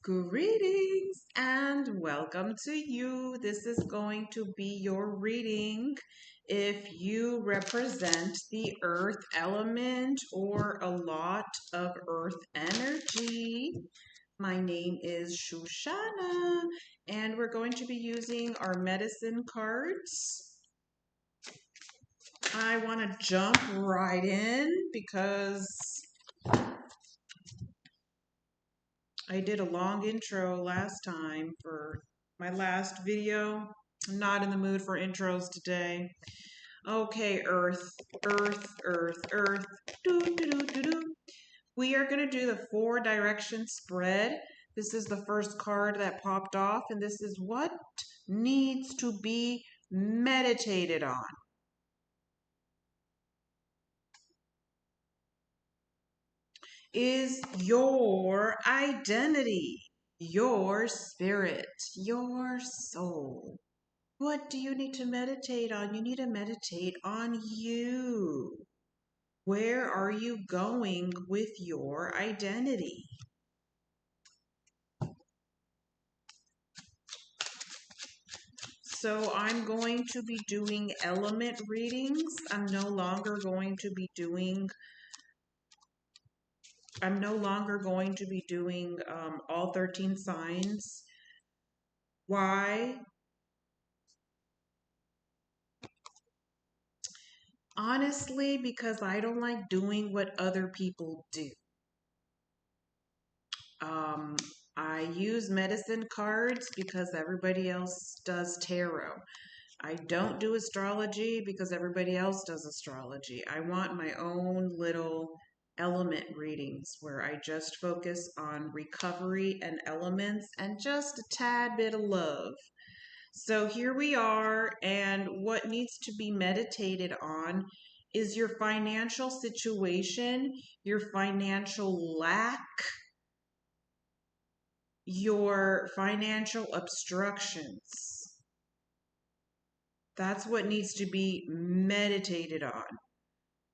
Greetings and welcome to you. This is going to be your reading. If you represent the earth element or a lot of earth energy, my name is Shoshana and we're going to be using our medicine cards. I want to jump right in because I did a long intro last time for my last video. I'm not in the mood for intros today. Okay, Earth, Earth, Earth, Earth. Doo, doo, doo, doo, doo. We are going to do the 4-direction spread. This is the first card that popped off, and this is what needs to be meditated on. Is your identity, your spirit, your soul. What do you need to meditate on? You need to meditate on you. Where are you going with your identity? So I'm going to be doing element readings. I'm no longer going to be doing all 13 signs. Why? Honestly, because I don't like doing what other people do. Um, I use medicine cards because everybody else does tarot. I don't do astrology because everybody else does astrology. I want my own little element readings where I just focus on recovery and elements and just a tad bit of love. So here we are, and what needs to be meditated on is your financial situation, your financial lack, your financial obstructions. That's what needs to be meditated on.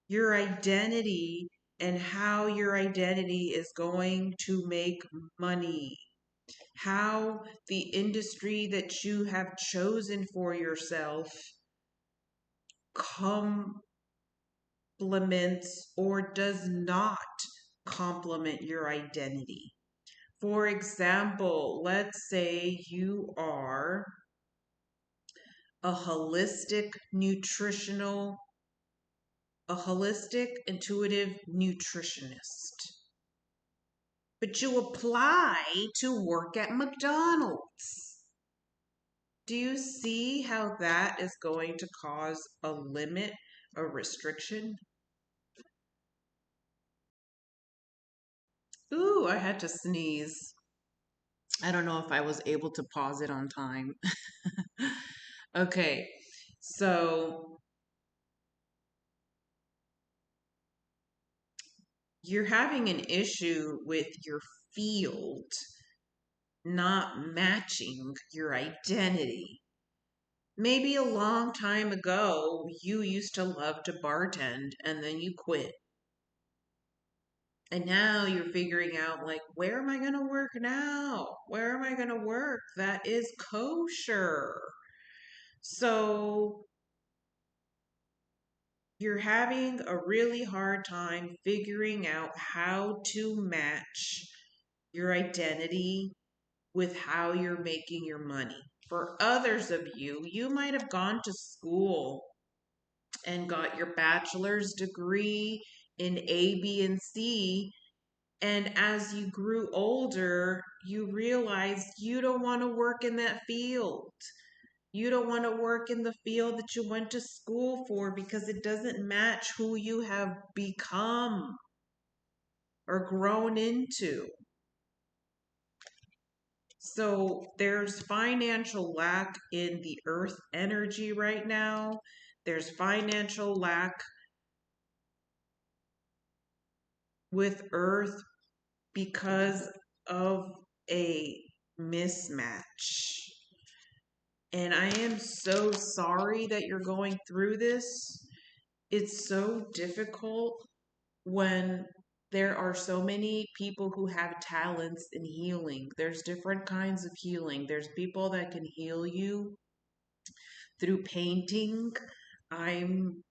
Your identity and how your identity is going to make money. How the industry that you have chosen for yourself complements or does not complement your identity. For example, let's say you are a holistic intuitive nutritionist. But you apply to work at McDonald's. Do you see how that is going to cause a limit, a restriction? Ooh, I had to sneeze. I don't know if I was able to pause it on time. Okay, so you're having an issue with your field not matching your identity. Maybe a long time ago, you used to love to bartend and then you quit. And now you're figuring out, like, where am I going to work now? Where am I going to work that is kosher? So you're having a really hard time figuring out how to match your identity with how you're making your money. For others of you, you might have gone to school and got your bachelor's degree in A, B, and C. And as you grew older, you realized you don't want to work in that field. You don't want to work in the field that you went to school for because it doesn't match who you have become or grown into. So there's financial lack in the earth energy right now. There's financial lack with earth because of a mismatch. And I am so sorry that you're going through this. It's so difficult when There are so many people who have talents in healing. There's different kinds of healing. There's people that can heal you through painting. I'm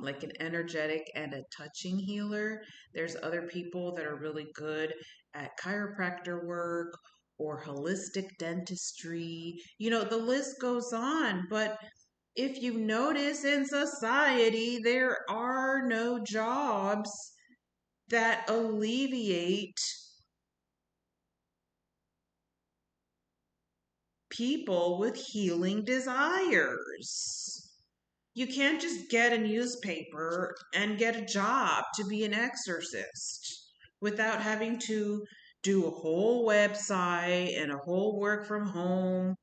like an energetic and a touching healer. There's other people that are really good at chiropractor work or holistic dentistry. You know, the list goes on. But if you notice in society, there are no jobs that alleviate people with healing desires. You can't just get a newspaper and get a job to be an exorcist without having to do a whole website and a whole work from home.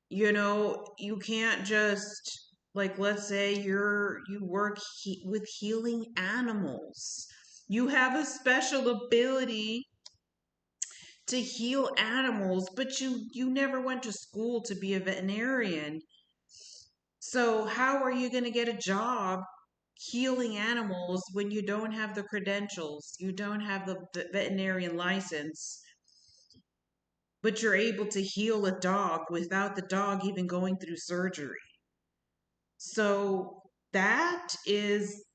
You know, you can't just, like, let's say you work with healing animals. You have a special ability to heal animals, but you never went to school to be a veterinarian. So how are you going to get a job healing animals when you don't have the credentials, you don't have the veterinarian license, but you're able to heal a dog without the dog even going through surgery? So that is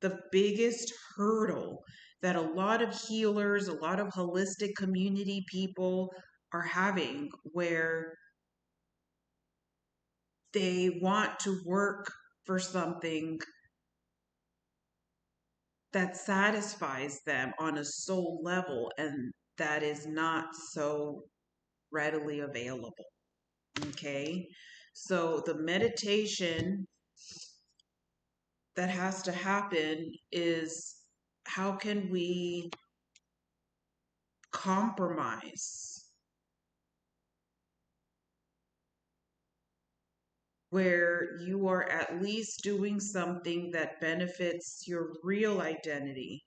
the biggest hurdle that a lot of healers, a lot of holistic community people are having, where they want to work for something that satisfies them on a soul level, and that is not so readily available. Okay. So the meditation that has to happen is, how can we compromise where you are at least doing something that benefits your real identity,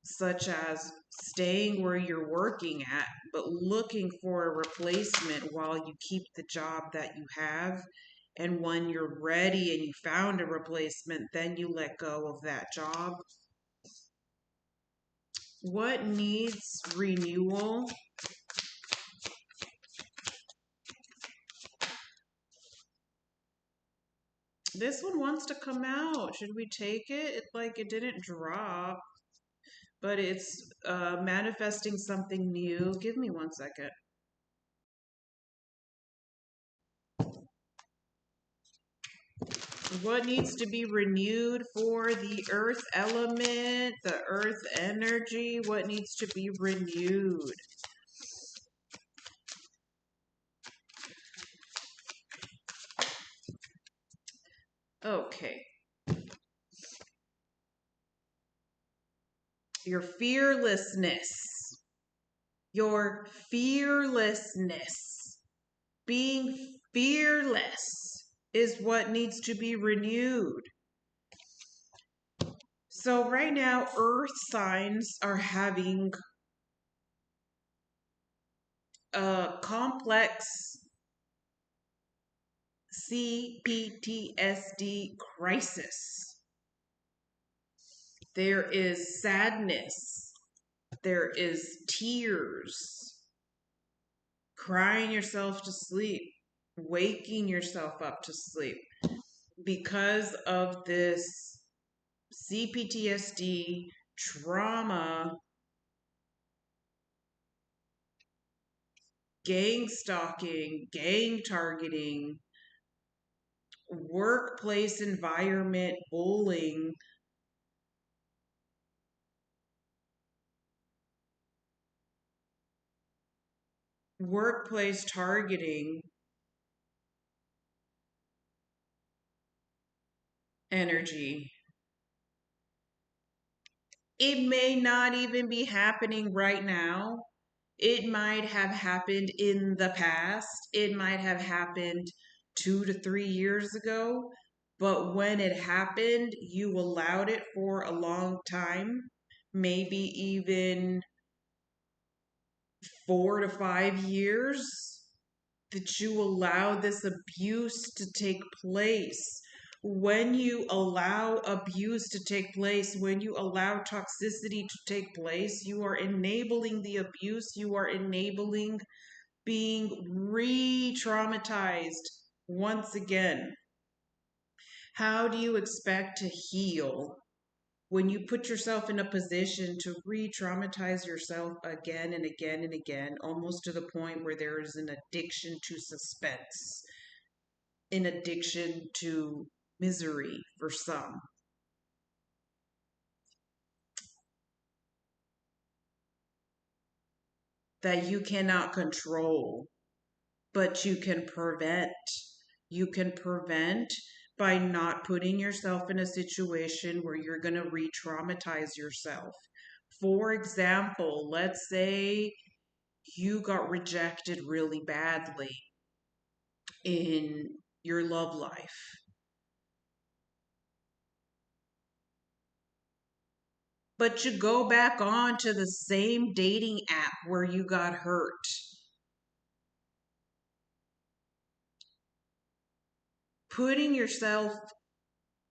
such as staying where you're working at, but looking for a replacement while you keep the job that you have. And when you're ready and you found a replacement, then you let go of that job. What needs renewal? This one wants to come out. Should we take it? Like, it didn't drop, but it's manifesting something new. Give me 1 second. What needs to be renewed for the earth element, the earth energy? What needs to be renewed? Okay. Your fearlessness. Your fearlessness. Being fearless is what needs to be renewed. So right now, earth signs are having a complex CPTSD crisis. There is sadness. There is tears, crying yourself to sleep, waking yourself up to sleep because of this CPTSD trauma, gang stalking, gang targeting, workplace environment bullying, workplace targeting energy. It may not even be happening right now. It might have happened in the past. It might have happened 2 to 3 years ago. But when it happened, you allowed it for a long time, maybe even 4 to 5 years, that you allow this abuse to take place when you allow abuse to take place, when you allow toxicity to take place, you are enabling the abuse, you are enabling being re traumatized once again. How do you expect to heal when you put yourself in a position to re traumatize yourself again and again and again, almost to the point where there is an addiction to suspense, an addiction to misery for some? That you cannot control, but you can prevent. You can prevent by not putting yourself in a situation where you're going to re traumatize yourself. For example, let's say you got rejected really badly in your love life, but you go back on to the same dating app where you got hurt. Putting yourself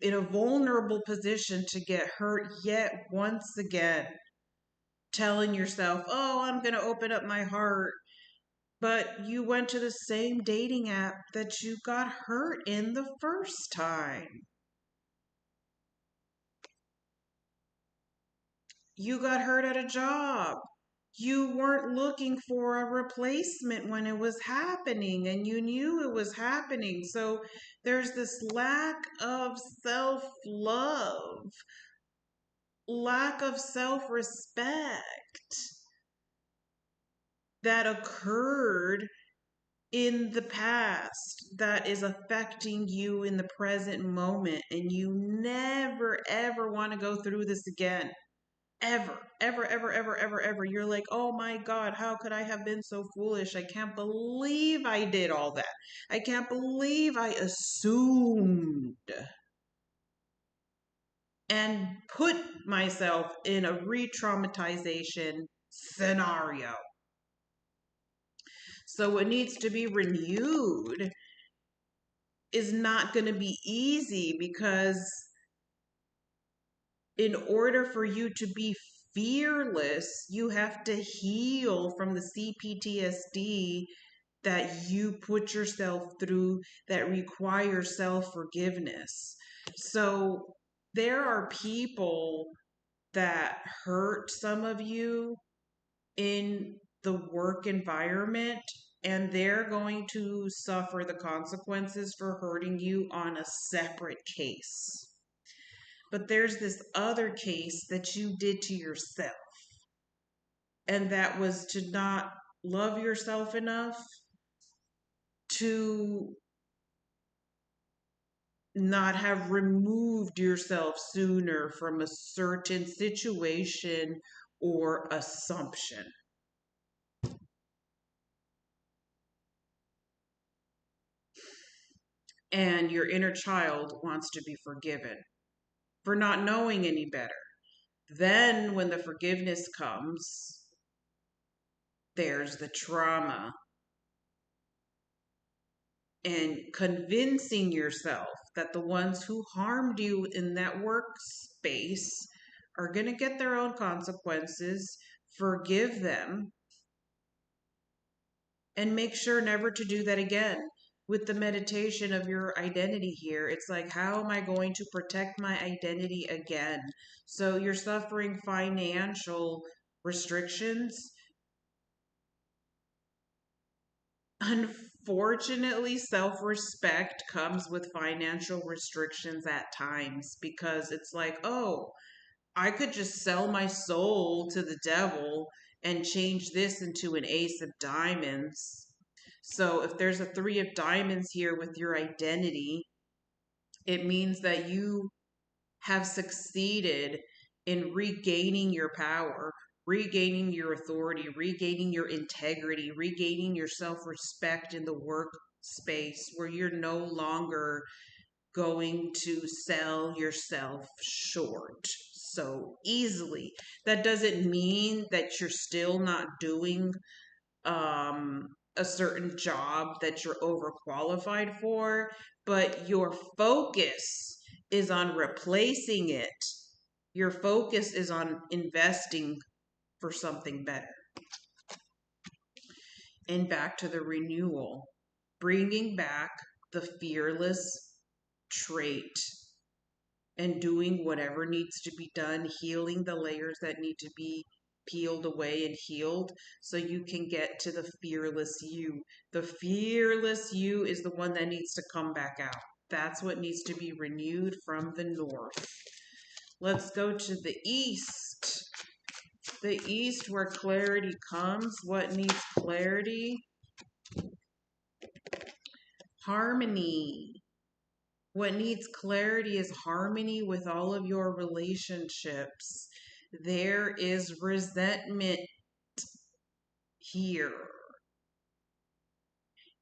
in a vulnerable position to get hurt yet once again, telling yourself, oh, I'm going to open up my heart. But you went to the same dating app that you got hurt in the first time. You got hurt at a job. You weren't looking for a replacement when it was happening and you knew it was happening. So there's this lack of self love, lack of self respect that occurred in the past that is affecting you in the present moment, and you never ever want to go through this again. Ever, ever, ever, ever, ever, ever. You're like, oh my God, how could I have been so foolish? I can't believe I did all that. I can't believe I assumed and put myself in a re traumatization scenario. So, what needs to be renewed is not going to be easy, because in order for you to be fearless, you have to heal from the CPTSD that you put yourself through that requires self forgiveness. So there are people that hurt some of you in the work environment, and they're going to suffer the consequences for hurting you on a separate case. But there's this other case that you did to yourself, and that was to not love yourself enough to not have removed yourself sooner from a certain situation or assumption. And your inner child wants to be forgiven for not knowing any better. Then, when the forgiveness comes, there's the trauma and convincing yourself that the ones who harmed you in that workspace are going to get their own consequences. Forgive them and make sure never to do that again. With the meditation of your identity here, it's like, how am I going to protect my identity again? So you're suffering financial restrictions. Unfortunately, self respect comes with financial restrictions at times, because it's like, oh, I could just sell my soul to the devil and change this into an ace of diamonds. So if there's a three of diamonds here with your identity, it means that you have succeeded in regaining your power, regaining your authority, regaining your integrity, regaining your self respect in the workspace, where you're no longer going to sell yourself short so easily. That doesn't mean that you're still not doing a certain job that you're overqualified for, but your focus is on replacing it. Your focus is on investing for something better. And back to the renewal, bringing back the fearless trait and doing whatever needs to be done, healing the layers that need to be peeled away and healed so you can get to the fearless you. The fearless you is the one that needs to come back out. That's what needs to be renewed from the north. Let's go to the east. The east, where clarity comes. What needs clarity? Harmony. What needs clarity is harmony with all of your relationships. There is resentment here.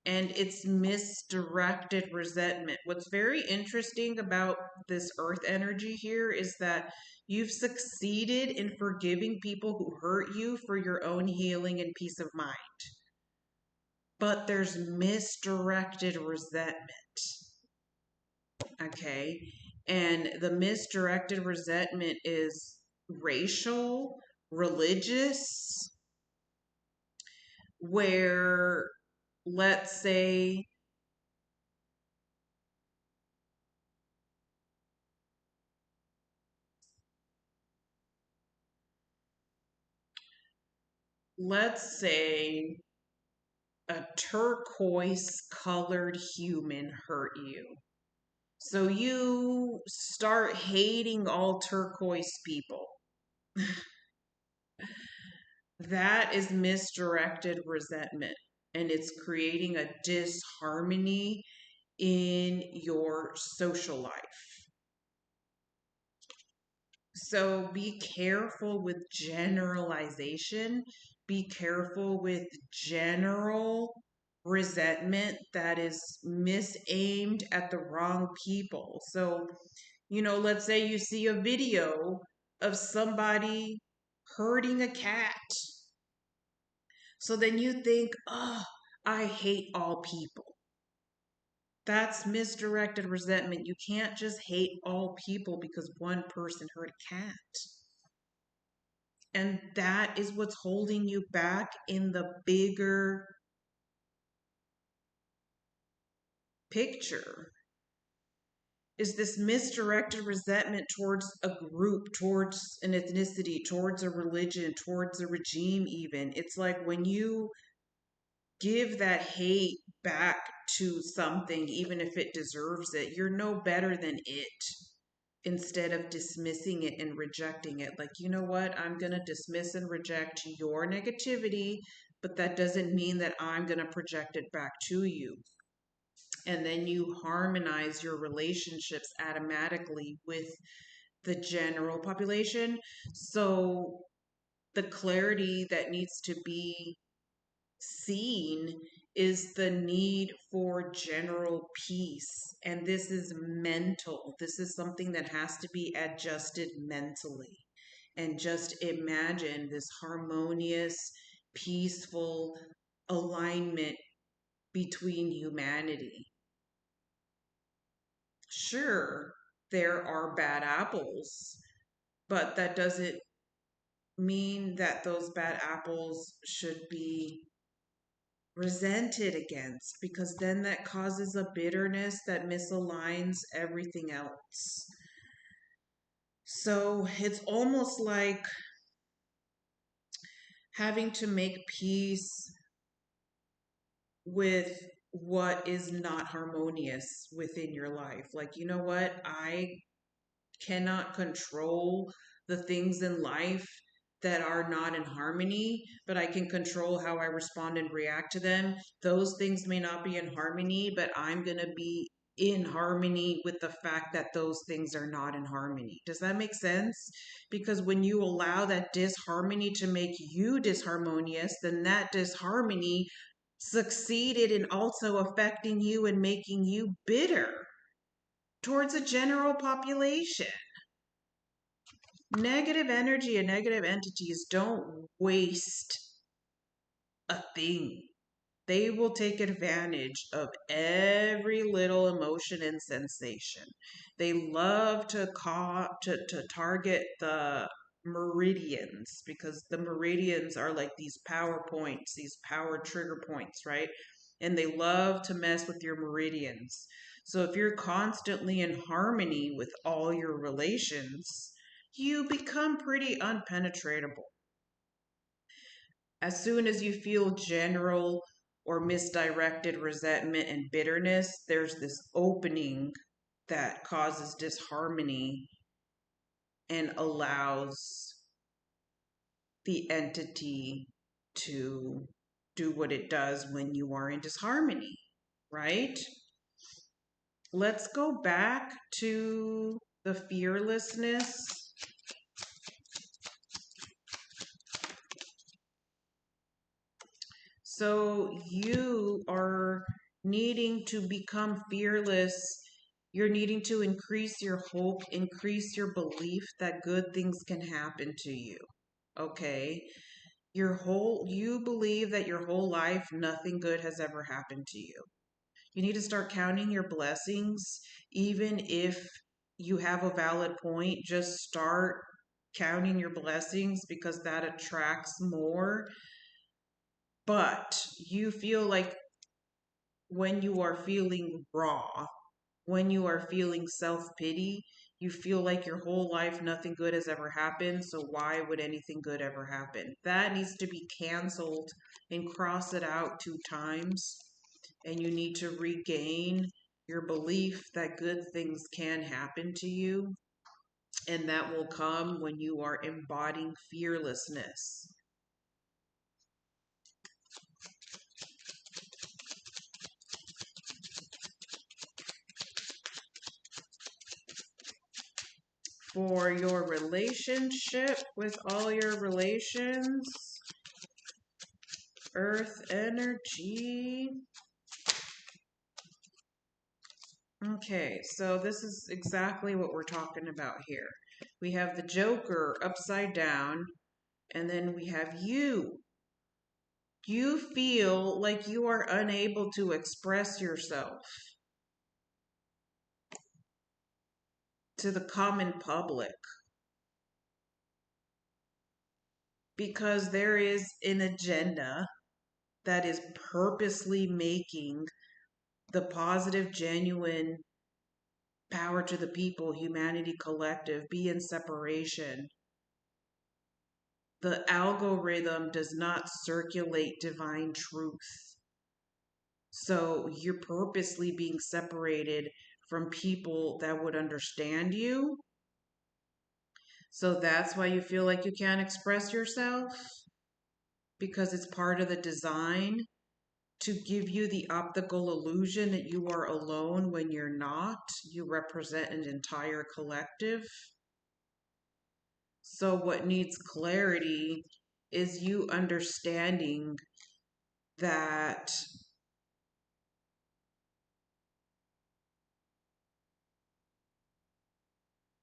And it's misdirected resentment. What's very interesting about this earth energy here is that you've succeeded in forgiving people who hurt you for your own healing and peace of mind. But there's misdirected resentment. Okay. And the misdirected resentment is racial, religious, where, let's say, a turquoise colored human hurt you. So you start hating all turquoise people. That is misdirected resentment, and it's creating a disharmony in your social life. So be careful with generalization. Be careful with general resentment that is misaimed at the wrong people. So, let's say you see a video of somebody hurting a cat. So then you think, oh, I hate all people. That's misdirected resentment. You can't just hate all people because one person hurt a cat. And that is what's holding you back in the bigger picture. Is this misdirected resentment towards a group, towards an ethnicity, towards a religion, towards a regime even. It's like when you give that hate back to something, even if it deserves it, you're no better than it. Instead of dismissing it and rejecting it, like, you know what, I'm going to dismiss and reject your negativity, but that doesn't mean that I'm going to project it back to you. And then you harmonize your relationships automatically with the general population. So the clarity that needs to be seen is the need for general peace. And this is mental. This is something that has to be adjusted mentally. And just imagine this harmonious, peaceful alignment between humanity. Sure, there are bad apples, but that doesn't mean that those bad apples should be resented against, because then that causes a bitterness that misaligns everything else. So it's almost like having to make peace with what is not harmonious within your life. Like, you know what? I cannot control the things in life that are not in harmony, but I can control how I respond and react to them. Those things may not be in harmony, but I'm going to be in harmony with the fact that those things are not in harmony. Does that make sense? Because when you allow that disharmony to make you disharmonious, then that disharmony succeeded in also affecting you and making you bitter towards a general population. Negative energy and negative entities don't waste a thing. They will take advantage of every little emotion and sensation. They love to target the meridians, because the meridians are like these power points, these power trigger points, right? And they love to mess with your meridians. So if you're constantly in harmony with all your relations, you become pretty unpenetratable. As soon as you feel general or misdirected resentment and bitterness, there's this opening that causes disharmony and allows the entity to do what it does when you are in disharmony, right? Let's go back to the fearlessness. So you are needing to become fearless. You're needing to increase your hope, increase your belief that good things can happen to you. Okay? You believe that your whole life nothing good has ever happened to you. You need to start counting your blessings, even if you have a valid point. Just start counting your blessings, because that attracts more. But you feel like when you are feeling raw, when you are feeling self pity, you feel like your whole life nothing good has ever happened. So why would anything good ever happen? That needs to be canceled and cross it out 2 times. And you need to regain your belief that good things can happen to you. And that will come when you are embodying fearlessness. For your relationship with all your relations, earth energy. Okay, so this is exactly what we're talking about here. We have the Joker upside down, and then we have you. You feel like you are unable to express yourself to the common public because there is an agenda that is purposely making the positive, genuine power to the people, humanity collective, be in separation. The algorithm does not circulate divine truth. So you're purposely being separated from people that would understand you. So that's why you feel like you can't express yourself, because it's part of the design to give you the optical illusion that you are alone when you're not. You represent an entire collective. So, what needs clarity is you understanding that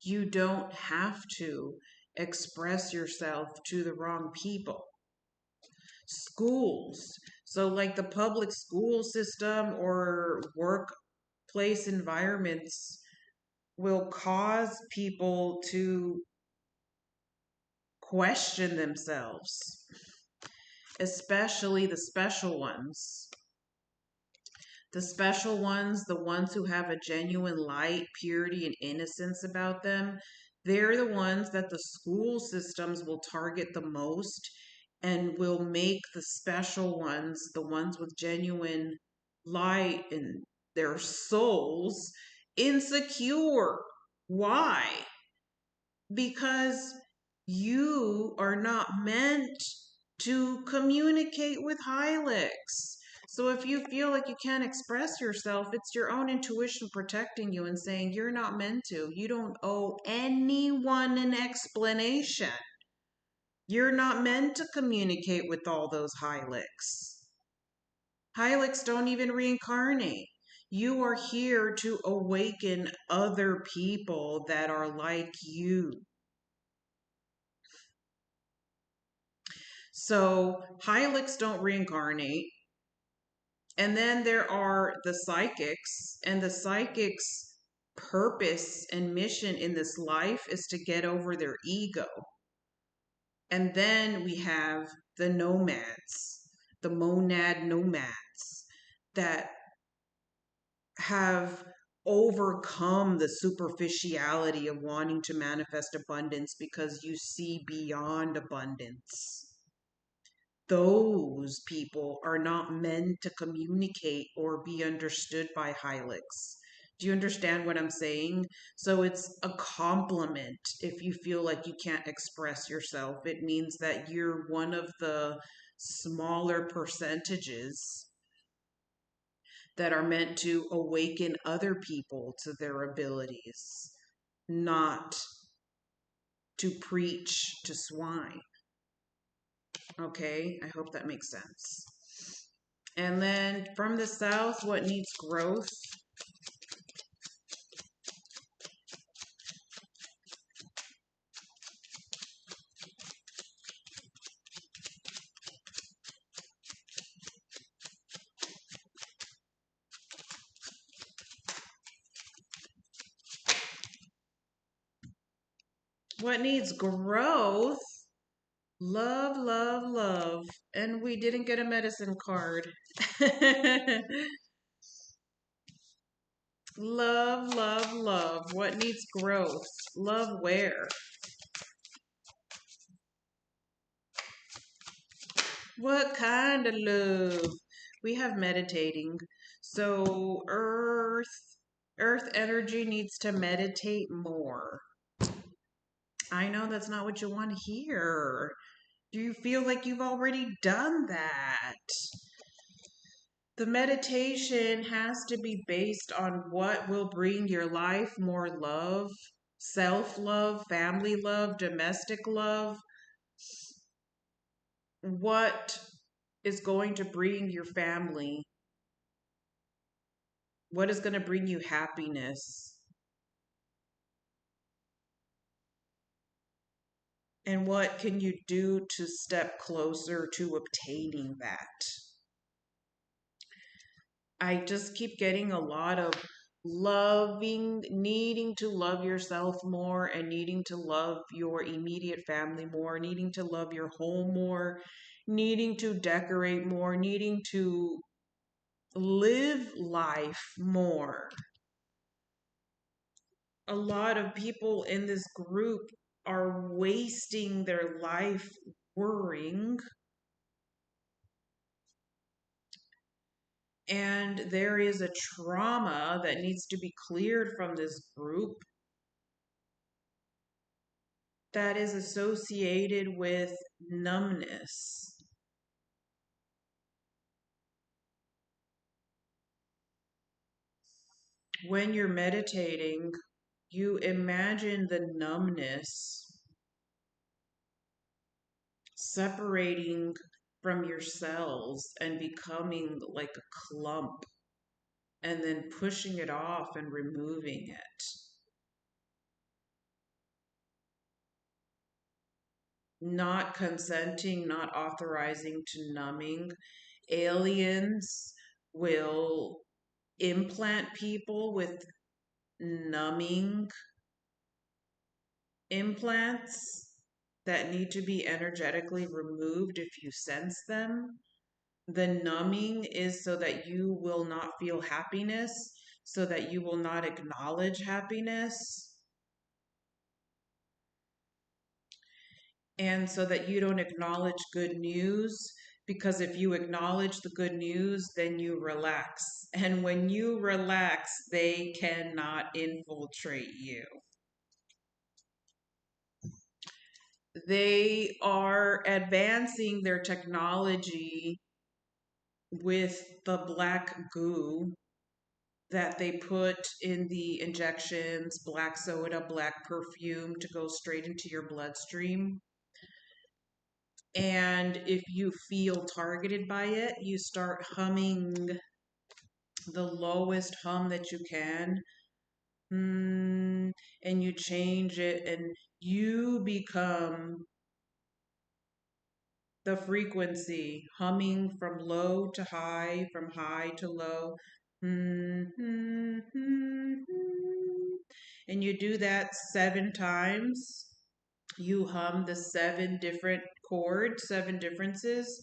you don't have to express yourself to the wrong people. Schools, so like the public school system or workplace environments, will cause people to question themselves, especially the special ones. The special ones, the ones who have a genuine light, purity, and innocence about them, they're the ones that the school systems will target the most and will make the special ones, the ones with genuine light in their souls, insecure. Why? Because you are not meant to communicate with Hylics. So if you feel like you can't express yourself, it's your own intuition protecting you and saying you're not meant to. You don't owe anyone an explanation. You're not meant to communicate with all those Hylics. Hylics don't even reincarnate. You are here to awaken other people that are like you. So Hylics don't reincarnate. And then there are the psychics, and the psychics' purpose and mission in this life is to get over their ego. And then we have the nomads, the monad nomads that have overcome the superficiality of wanting to manifest abundance because you see beyond abundance. Those people are not meant to communicate or be understood by Hylics. Do you understand what I'm saying? So it's a compliment if you feel like you can't express yourself. It means that you're one of the smaller percentages that are meant to awaken other people to their abilities, not to preach to swine. Okay, I hope that makes sense. And then from the south, what needs growth? What needs growth? Love, love, love. And we didn't get a medicine card. Love, love, love. What needs growth? Love where? What kind of love? We have meditating. So earth energy needs to meditate more. I know that's not what you want to hear. Do you feel like you've already done that? The meditation has to be based on what will bring your life more love, self love, family love, domestic love. What is going to bring your family? What is going to bring you happiness? And what can you do to step closer to obtaining that? I just keep getting a lot of loving, needing to love yourself more and needing to love your immediate family more, needing to love your home more, needing to decorate more, needing to live life more. A lot of people in this group are wasting their life worrying, and there is a trauma that needs to be cleared from this group that is associated with numbness. When you're meditating, you imagine the numbness separating from your cells and becoming like a clump, and then pushing it off and removing it. Not consenting, not authorizing to numbing. Aliens will implant people with numbing implants that need to be energetically removed if you sense them. The numbing is so that you will not feel happiness, so that you will not acknowledge happiness, and so that you don't acknowledge good news. Because if you acknowledge the good news, then you relax. And when you relax, they cannot infiltrate you. They are advancing their technology with the black goo that they put in the injections, black soda, black perfume to go straight into your bloodstream. And if you feel targeted by it, you start humming the lowest hum that you can. And you change it, and you become the frequency, humming from low to high, from high to low. And you do that 7 times. You hum the 7 different chords, 7 differences,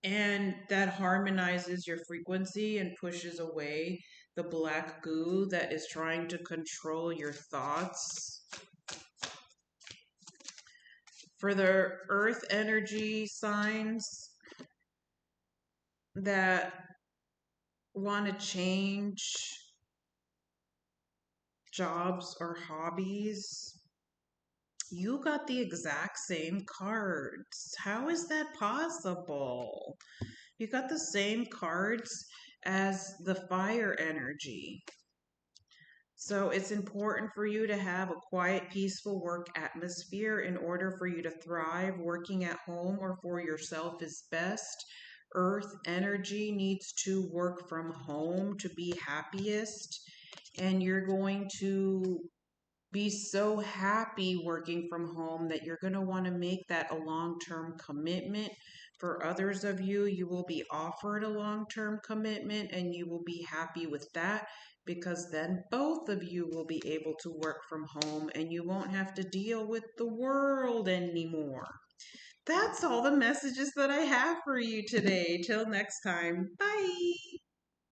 and that harmonizes your frequency and pushes away the black goo that is trying to control your thoughts. For the earth energy signs that want to change jobs or hobbies, you got the exact same cards. How is that possible? You got the same cards as the fire energy. So it's important for you to have a quiet, peaceful work atmosphere in order for you to thrive. Working at home or for yourself is best. Earth energy needs to work from home to be happiest. And you're going to be so happy working from home that you're going to want to make that a long-term commitment. For others of you, you will be offered a long-term commitment and you will be happy with that, because then both of you will be able to work from home and you won't have to deal with the world anymore. That's all the messages that I have for you today. Till next time. Bye.